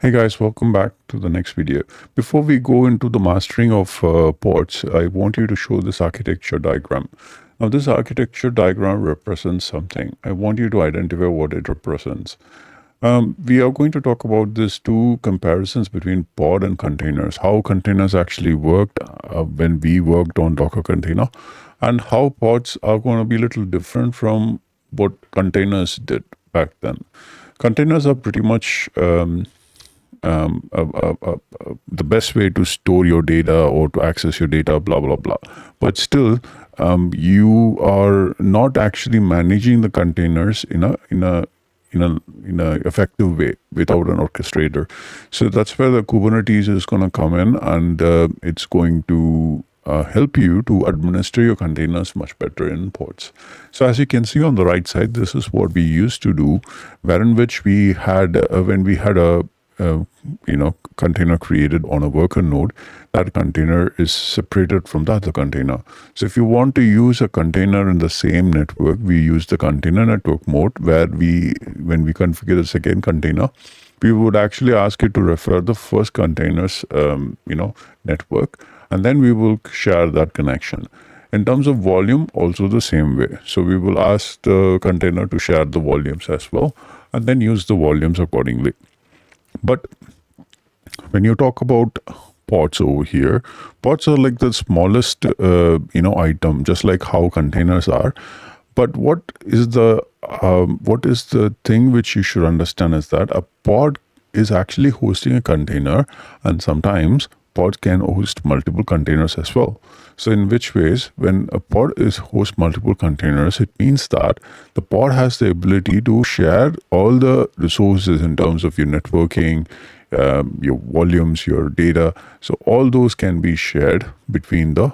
Hey guys, welcome back to the next video. Before we go into the mastering of pods, I want you to show this architecture diagram. Now this architecture diagram represents something. I want you to identify what it represents. We are going to talk about these two comparisons between pod and containers, how containers actually worked when we worked on Docker container, and how pods are going to be a little different from what containers did back then. Containers are pretty much the best way to store your data or to access your data, blah blah blah. But still, you are not actually managing the containers in a effective way without an orchestrator. So that's where the Kubernetes is going to come in, and it's going to help you to administer your containers much better in pods. So as you can see on the right side, this is what we used to do, wherein which we had when we had a container created on a worker node, that container is separated from the other container. So if you want to use a container in the same network, we use the container network mode, where when we configure the second container, we would actually ask it to refer the first container's network, and then we will share that connection. In terms of volume, also the same way. So we will ask the container to share the volumes as well, and then use the volumes accordingly. But when you talk about pods over here, pods are like the smallest item, just like how containers are. But what is the thing which you should understand is that a pod is actually hosting a container, and sometimes pods can host multiple containers as well. So in which ways, when a pod is host multiple containers, it means that the pod has the ability to share all the resources in terms of your networking, your volumes, your data. So all those can be shared between the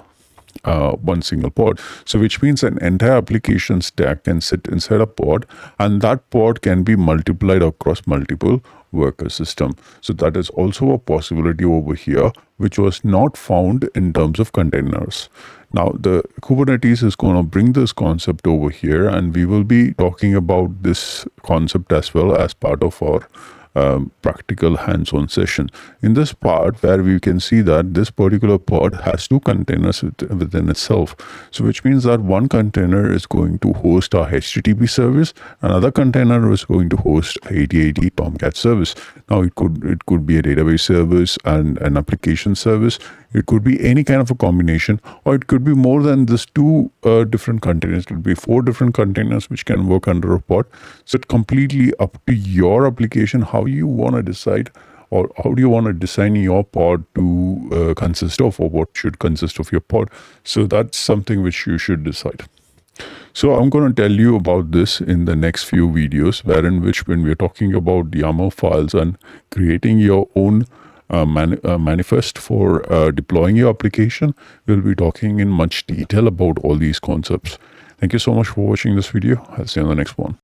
one single pod. So which means an entire application stack can sit inside a pod, and that pod can be multiplied across multiple worker system. So that is also a possibility over here, which was not found in terms of containers. Now the Kubernetes is going to bring this concept over here, and we will be talking about this concept as well as part of our practical hands-on session. In this part, where we can see that this particular pod has two containers within itself. So which means that one container is going to host our HTTP service, another container is going to host 8080 Tomcat service. Now it could be a database service and an application service. It could be any kind of a combination, or it could be more than this two different containers. It could be 4 different containers which can work under a pod. So it's completely up to your application how you want to decide, or how do you want to design your pod to consist of, or what should consist of your pod. So that's something which you should decide. So I'm going to tell you about this in the next few videos, wherein which when we're talking about YAML files and creating your own manifest for deploying your application, we'll be talking in much detail about all these concepts. Thank you so much for watching this video. I'll see you on the next one.